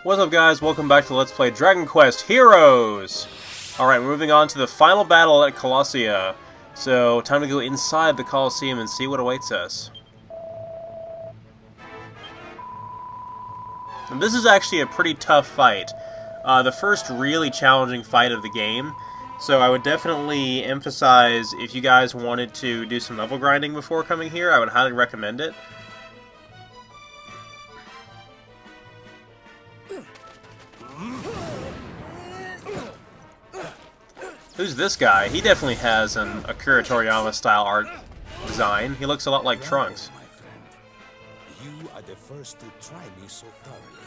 What's up, guys? Welcome back to Let's Play Dragon Quest Heroes! Alright, moving on to the final battle at Colossia. So, time to go inside the Colosseum and see what awaits us. And this is actually a pretty tough fight. The first really challenging fight of the game. So I would definitely emphasize, if you guys wanted to do some level grinding before coming here, I would highly recommend it. Who's this guy? He definitely has an Akira Toriyama-style art design. He looks a lot like Trunks. My friend, you are the first to try me so thoroughly.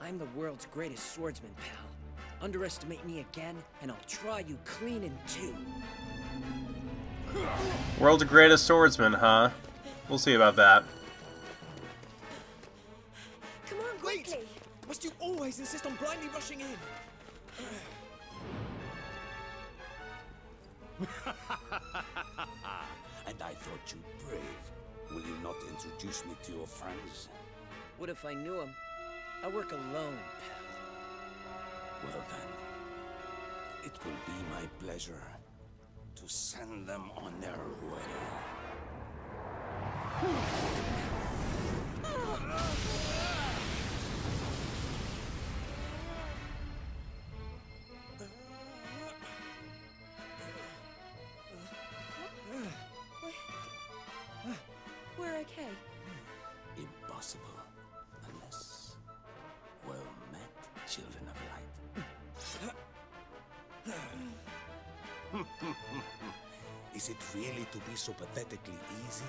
I'm the world's greatest swordsman, pal. Underestimate me again, and I'll try you clean in two. World's greatest swordsman, huh? We'll see about that. Come on, quickly! Must you always insist on blindly rushing in? And I thought you brave. Will you not introduce me to your friends? What if I knew him? I work alone, pal. Well then, it will be my pleasure to send them on their way. We're okay. Impossible, unless, well met, children of light. Is it really to be so pathetically easy?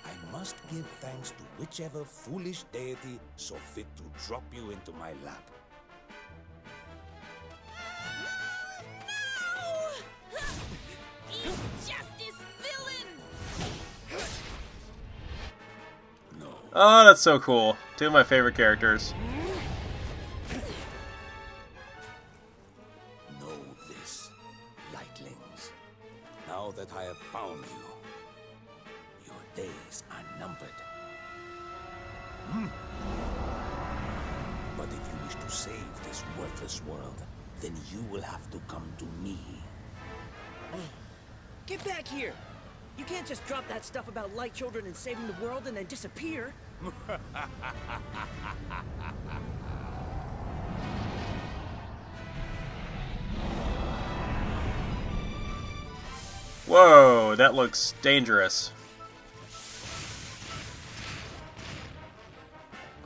I must give thanks to whichever foolish deity saw fit to drop you into my lap. Oh, that's so cool. Two of my favorite characters. Know this, lightlings. Now that I have found you, your days are numbered. But if you wish to save this worthless world, then you will have to come to me. Get back here! You can't just drop that stuff about light children and saving the world and then disappear. Whoa, that looks dangerous.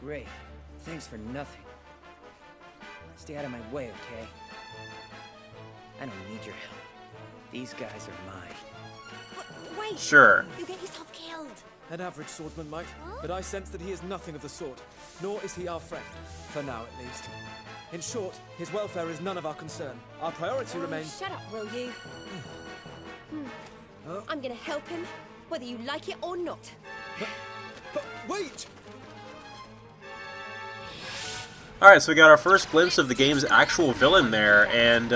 Great. Thanks for nothing. Stay out of my way, okay? I don't need your help. These guys are mine. Wait! Sure. You get yourself killed. An average swordsman might, but I sense that he is nothing of the sort, nor is he our friend, for now at least. In short, his welfare is none of our concern. Our priority remains... Shut up, will you? I'm gonna help him, whether you like it or not. But wait! Alright, so we got our first glimpse of the game's actual villain there, and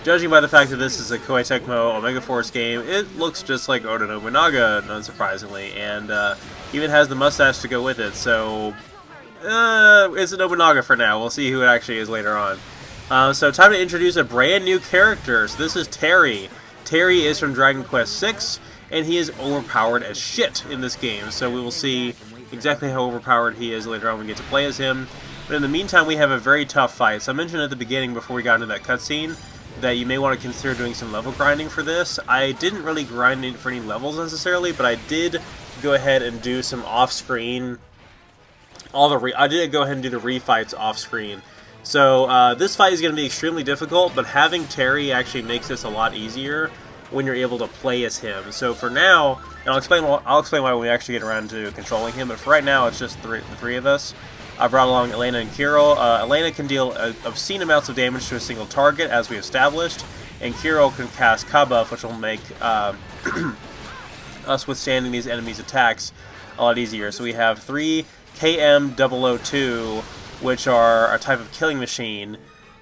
judging by the fact that this is a Koei Tecmo Omega Force game, it looks just like Oda Nobunaga, unsurprisingly, and even has the mustache to go with it, so it's a Nobunaga for now. We'll see who it actually is later on. So time to introduce a brand new character. So this is Terry. Terry is from Dragon Quest VI, and he is overpowered as shit in this game, so we will see exactly how overpowered he is later on when we get to play as him. But in the meantime, we have a very tough fight. So I mentioned at the beginning, before we got into that cutscene, that you may want to consider doing some level grinding for this. I didn't really grind it for any levels necessarily, but I did go ahead and do some off-screen. I did go ahead and do the refights off-screen. So this fight is going to be extremely difficult, but having Terry actually makes this a lot easier when you're able to play as him. So for now, and I'll explain why when we actually get around to controlling him. But for right now, it's just the three of us. I brought along Elena and Kiro. Elena can deal obscene amounts of damage to a single target, as we established, and Kiro can cast Kabuff, which will make us withstanding these enemies' attacks a lot easier. So we have 3 KM002, which are a type of killing machine,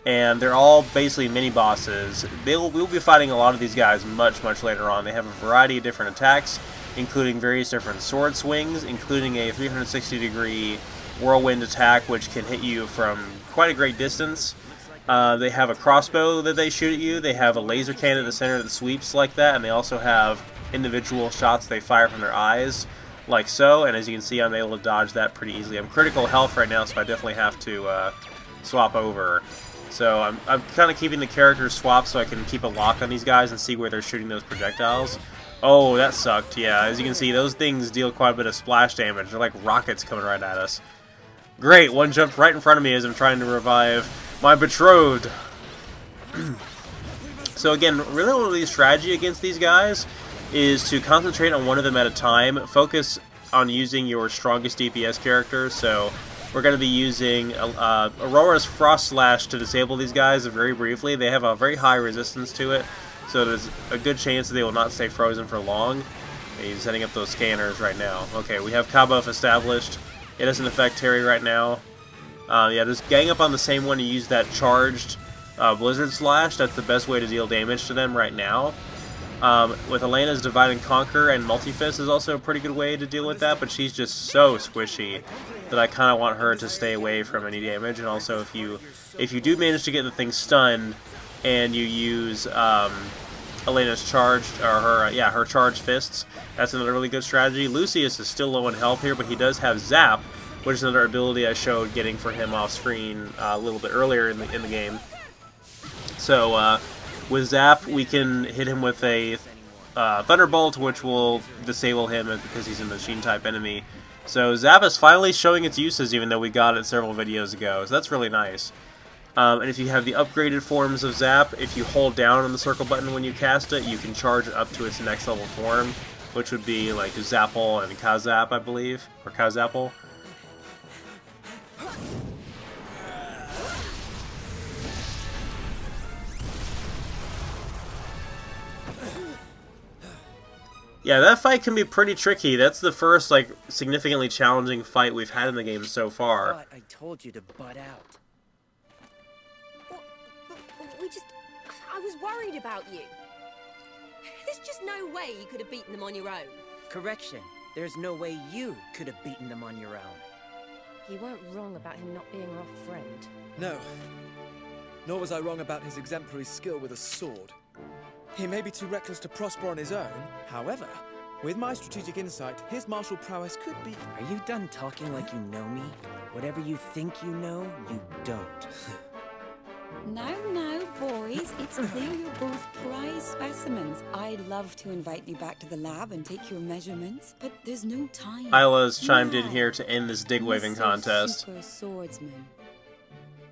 and they're all basically mini-bosses. We'll be fighting a lot of these guys much later on. They have a variety of different attacks, including various different sword swings, including a 360-degree whirlwind attack, which can hit you from quite a great distance. They have a crossbow that they shoot at you. They have a laser cannon in the center that sweeps like that, and they also have individual shots they fire from their eyes, like so. And as you can see, I'm able to dodge that pretty easily. I'm critical health right now, so I definitely have to swap over. So I'm kind of keeping the characters swapped so I can keep a lock on these guys and see where they're shooting those projectiles. Oh, that sucked. Yeah, as you can see, those things deal quite a bit of splash damage. They're like rockets coming right at us. Great, one jumped right in front of me as I'm trying to revive my betrothed. So again, really the strategy against these guys is to concentrate on one of them at a time. Focus on using your strongest DPS characters. So we're going to be using Aurora's Frost Slash to disable these guys very briefly. They have a very high resistance to it, so there's a good chance that they will not stay frozen for long. He's setting up those scanners right now. Okay, we have Kabuff established. It doesn't affect Terry right now. Yeah, just gang up on the same one and use that charged Blizzard Slash. That's the best way to deal damage to them right now. With Elena's Divide and Conquer and Multi-Fist is also a pretty good way to deal with that, but she's just so squishy that I kind of want her to stay away from any damage. And also, if you do manage to get the thing stunned and you use Elena's charged, or her charged fists, that's another really good strategy. Lucius is still low in health here, but he does have Zap, which is another ability I showed getting for him off screen a little bit earlier in the game. So with Zap, we can hit him with a Thunderbolt, which will disable him because he's a machine-type enemy. So Zap is finally showing its uses, even though we got it several videos ago. So that's really nice. And if you have the upgraded forms of Zap, if you hold down on the circle button when you cast it, you can charge it up to its next level form, which would be like Zapple and Kazap, I believe, or Kazapple. Yeah, that fight can be pretty tricky. That's the first, like, significantly challenging fight we've had in the game so far. I told you to butt out. I was worried about you. There's just no way you could have beaten them on your own. Correction. There's no way you could have beaten them on your own. You weren't wrong about him not being our friend. No. Nor was I wrong about his exemplary skill with a sword. He may be too reckless to prosper on his own. However, with my strategic insight, his martial prowess could be... Are you done talking like you know me? Whatever you think you know, you don't. Now, boys, it's clear you're both prize specimens. I'd love to invite you back to the lab and take your measurements, but there's no time. Isla's chimed in here to end this dig-waving contest. Super Swordsman.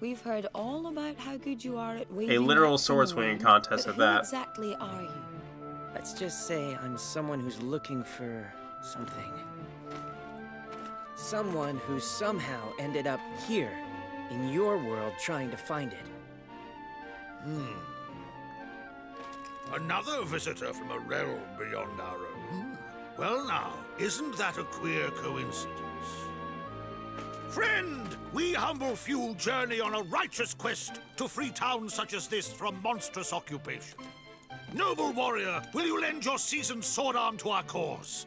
We've heard all about how good you are at waving. A literal axe sword around, swinging contest but at that. Who exactly are you? Let's just say I'm someone who's looking for something. Someone who somehow ended up here, in your world, trying to find it. Another visitor from a realm beyond our own. Well now, isn't that a queer coincidence? Friend, we humble few journey on a righteous quest to free towns such as this from monstrous occupation. Noble warrior, will you lend your seasoned sword arm to our cause?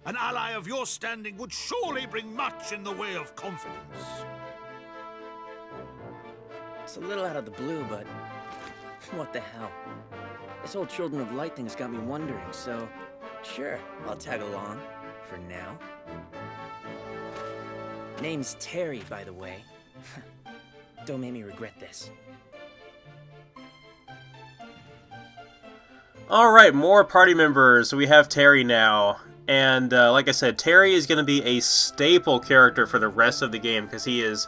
An ally of your standing would surely bring much in the way of confidence. It's a little out of the blue, but what the hell? This whole Children of Light thing's got me wondering, so sure, I'll tag along, for now. Name's Terry, by the way. Don't make me regret this. Alright, more party members. So we have Terry now. And like I said, Terry is going to be a staple character for the rest of the game because he is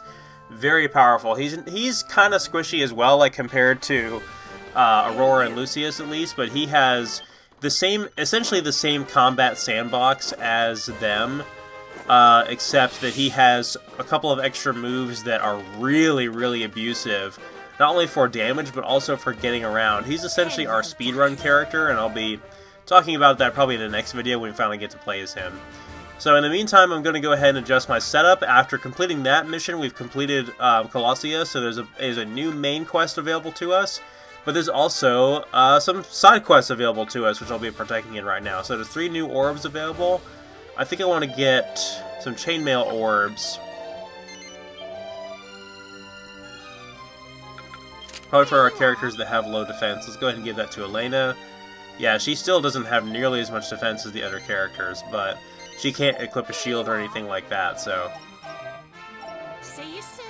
very powerful. He's kind of squishy as well, like compared to Aurora and Lucius at least, but he has essentially the same combat sandbox as them. Except that he has a couple of extra moves that are really, really abusive. Not only for damage, but also for getting around. He's essentially our speedrun character, and I'll be talking about that probably in the next video when we finally get to play as him. So in the meantime, I'm going to go ahead and adjust my setup. After completing that mission, we've completed Colossia, so there's a new main quest available to us. But there's also some side quests available to us, which I'll be partaking in right now. So there's 3 new orbs available. I think I want to get some chainmail orbs. Probably for our characters that have low defense. Let's go ahead and give that to Elena. Yeah, she still doesn't have nearly as much defense as the other characters, but she can't equip a shield or anything like that, so... See you soon.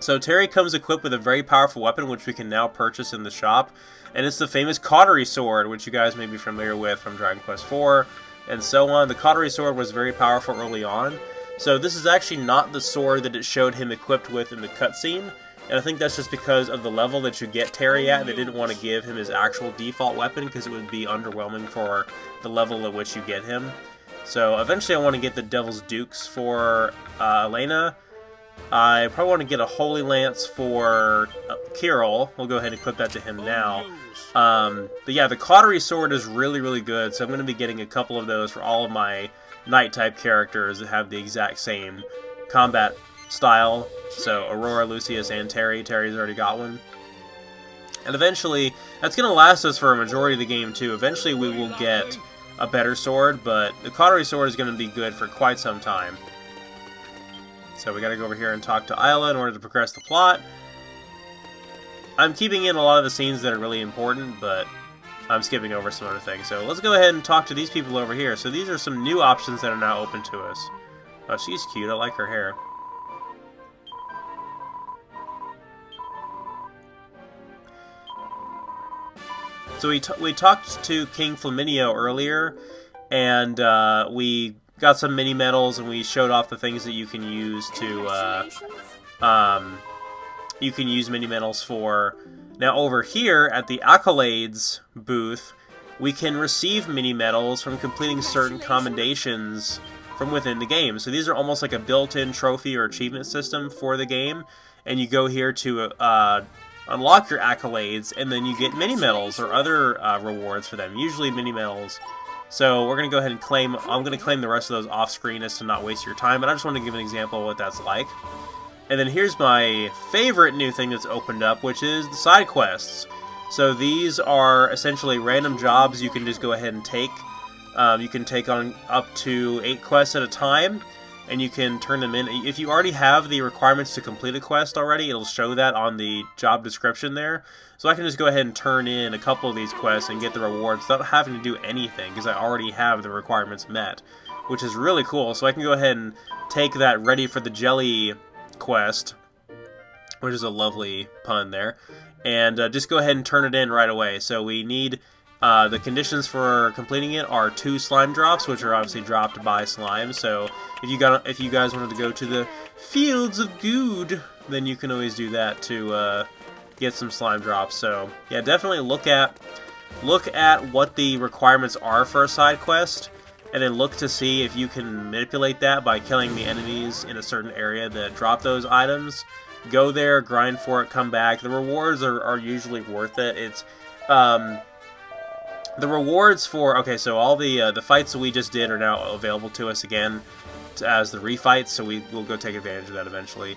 So Terry comes equipped with a very powerful weapon, which we can now purchase in the shop, and it's the famous Cautery Sword, which you guys may be familiar with from Dragon Quest IV, and so on. The Cautery Sword was very powerful early on, so this is actually not the sword that it showed him equipped with in the cutscene, and I think that's just because of the level that you get Terry at. They didn't want to give him his actual default weapon, because it would be underwhelming for the level at which you get him. So eventually I want to get the Devil's Dukes for Elena. I probably want to get a Holy Lance for Kirill. We'll go ahead and equip that to him now. But yeah, the Cautery Sword is really, really good, so I'm going to be getting a couple of those for all of my Knight-type characters that have the exact same combat style. So Aurora, Lucius, and Terry. Terry's already got one. And eventually, that's going to last us for a majority of the game too. Eventually we will get a better sword, but the Cautery Sword is going to be good for quite some time. So we gotta go over here and talk to Isla in order to progress the plot. I'm keeping in a lot of the scenes that are really important, but I'm skipping over some other things. So let's go ahead and talk to these people over here. So these are some new options that are now open to us. Oh, she's cute. I like her hair. So we talked to King Flaminio earlier, and we got some mini medals, and we showed off the things that you can use to you can use mini medals for. Now over here at the accolades booth, we can receive mini medals from completing certain commendations from within the game. So these are almost like a built-in trophy or achievement system for the game, and you go here to unlock your accolades, and then you get mini medals or other rewards for them, usually mini medals. So we're going to go ahead and claim, I'm going to claim the rest of those off-screen as to not waste your time, but I just want to give an example of what that's like. And then here's my favorite new thing that's opened up, which is the side quests. So these are essentially random jobs you can just go ahead and take. You can take on up to 8 quests at a time, and you can turn them in. If you already have the requirements to complete a quest already, it'll show that on the job description there. So I can just go ahead and turn in a couple of these quests and get the rewards without having to do anything, because I already have the requirements met, which is really cool. So I can go ahead and take that Ready for the Jelly quest, which is a lovely pun there, and just go ahead and turn it in right away. So we need the conditions for completing it are 2 slime drops, which are obviously dropped by slime. So if you guys wanted to go to the Fields of Good, then you can always do that to get some slime drops. So yeah, definitely look at what the requirements are for a side quest, and then look to see if you can manipulate that by killing the enemies in a certain area that drop those items. Go there, grind for it, come back. The rewards are usually worth it. It's the rewards for, okay, so all the fights that we just did are now available to us again as the refights, so we'll go take advantage of that eventually.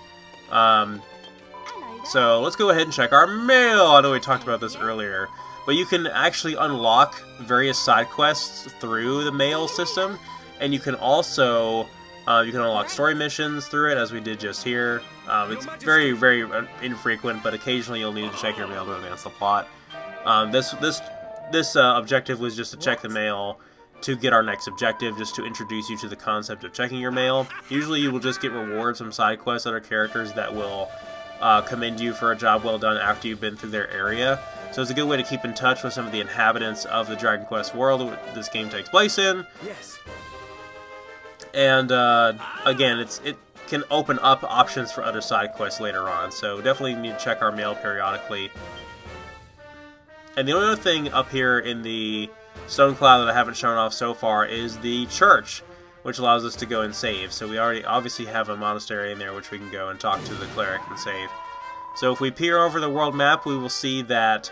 So let's go ahead and check our mail. I know we talked about this earlier, but you can actually unlock various side quests through the mail system, and you can also you can unlock story missions through it, as we did just here. It's very, very infrequent, but occasionally you'll need to check your mail to advance the plot. This objective was just to check the mail to get our next objective, just to introduce you to the concept of checking your mail. Usually you will just get rewards from side quests, other characters that will commend you for a job well done after you've been through their area. So it's a good way to keep in touch with some of the inhabitants of the Dragon Quest world that this game takes place in. Yes. And again, it can open up options for other side quests later on, so definitely need to check our mail periodically. And the only other thing up here in the Stone Cloud that I haven't shown off so far is the church, which allows us to go and save. So we already obviously have a monastery in there which we can go and talk to the cleric and save. So if we peer over the world map, we will see that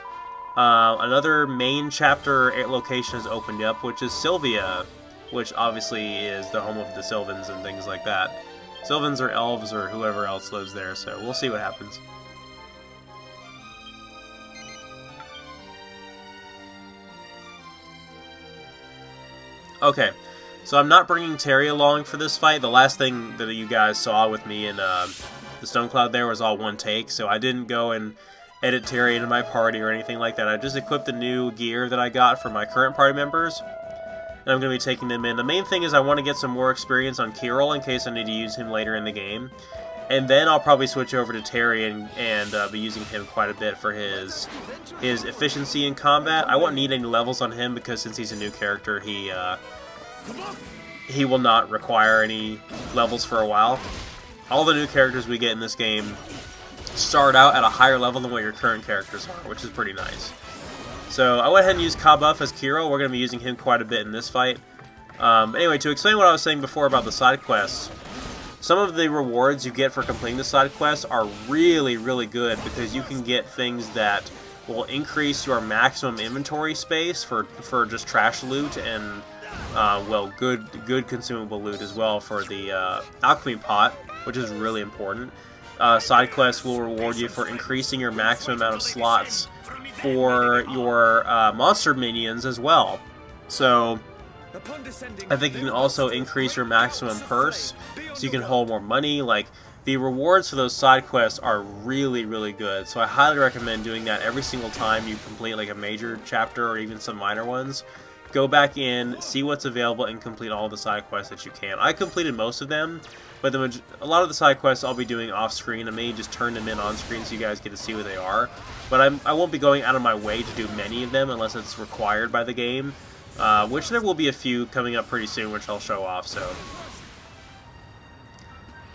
another main chapter location is opened up, which is Sylvia, which obviously is the home of the Sylvans and things like that. Sylvans or elves or whoever else lives there, so we'll see what happens. Okay, so I'm not bringing Terry along for this fight. The last thing that you guys saw with me in the Stone Cloud there was all one take, so I didn't go and edit Terry into my party or anything like that. I just equipped the new gear that I got for my current party members, and I'm going to be taking them in. The main thing is I want to get some more experience on Kirill in case I need to use him later in the game. And then I'll probably switch over to Terry and be using him quite a bit for his efficiency in combat. I won't need any levels on him because since he's a new character, he will not require any levels for a while. All the new characters we get in this game start out at a higher level than what your current characters are, which is pretty nice. So I went ahead and used Kabuff as Kiro. We're going to be using him quite a bit in this fight. Anyway, to explain what I was saying before about the side quests, some of the rewards you get for completing the side quests are really, really good because you can get things that will increase your maximum inventory space for just trash loot and, well, good consumable loot as well for the alchemy pot, which is really important. Side quests will reward you for increasing your maximum amount of slots for your monster minions as well. So I think you can also increase your maximum purse so you can hold more money. Like, the rewards for those side quests are really, really good. So I highly recommend doing that every single time you complete like a major chapter or even some minor ones. Go back in, see what's available, and complete all the side quests that you can. I completed most of them, but a lot of the side quests I'll be doing off screen. I may just turn them in on screen so you guys get to see what they are. But I won't be going out of my way to do many of them unless it's required by the game. Which there will be a few coming up pretty soon, which I'll show off, so.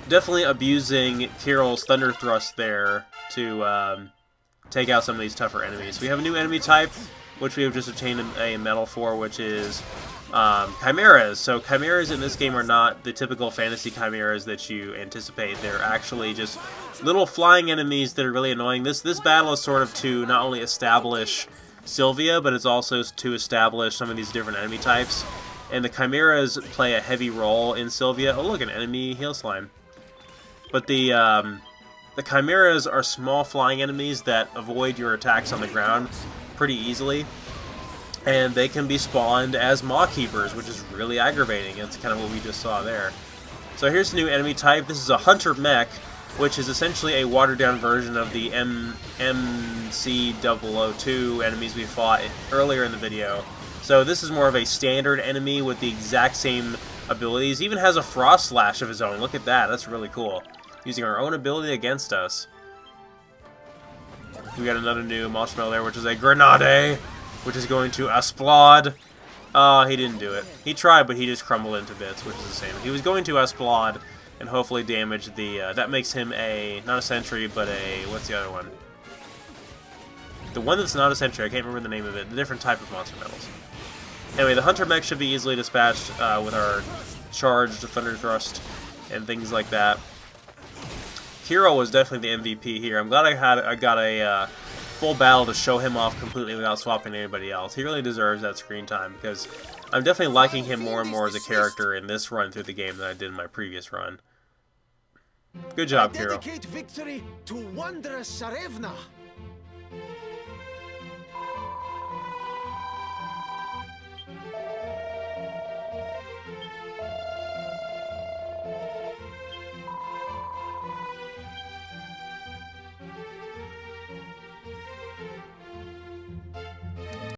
Definitely abusing Kirill's Thunder Thrust there to take out some of these tougher enemies. We have a new enemy type, which we have just obtained a medal for, which is Chimeras. So Chimeras in this game are not the typical fantasy Chimeras that you anticipate. They're actually just little flying enemies that are really annoying. This battle is sort of to not only establish Sylvia, but it's also to establish some of these different enemy types. And the Chimeras play a heavy role in Sylvia. Oh, look, an enemy Heal Slime. But the Chimeras are small flying enemies that avoid your attacks on the ground pretty easily. And they can be spawned as Maw Keepers, which is really aggravating. That's kind of what we just saw there. So here's the new enemy type. This is a Hunter Mech, which is essentially a watered-down version of the MC002 enemies we fought earlier in the video. So this is more of a standard enemy with the exact same abilities. He even has a Frost Slash of his own. Look at that. That's really cool. Using our own ability against us. We got another new marshmallow there, which is a Grenade, which is going to Asplod. He didn't do it. He tried, but he just crumbled into bits, which is the same. He was going to Asplod and hopefully damage the, that makes him a, not a sentry, but a, what's the other one? The one that's not a sentry, I can't remember the name of it, the different type of monster metals. Anyway, the Hunter Mech should be easily dispatched with our charged Thunder Thrust and things like that. Hero was definitely the MVP here. I'm glad I got a full battle to show him off completely without swapping anybody else. He really deserves that screen time because I'm definitely liking him more and more as a character in this run through the game than I did in my previous run. Good job, Hero. Dedicate victory to Wanderer Sarevna.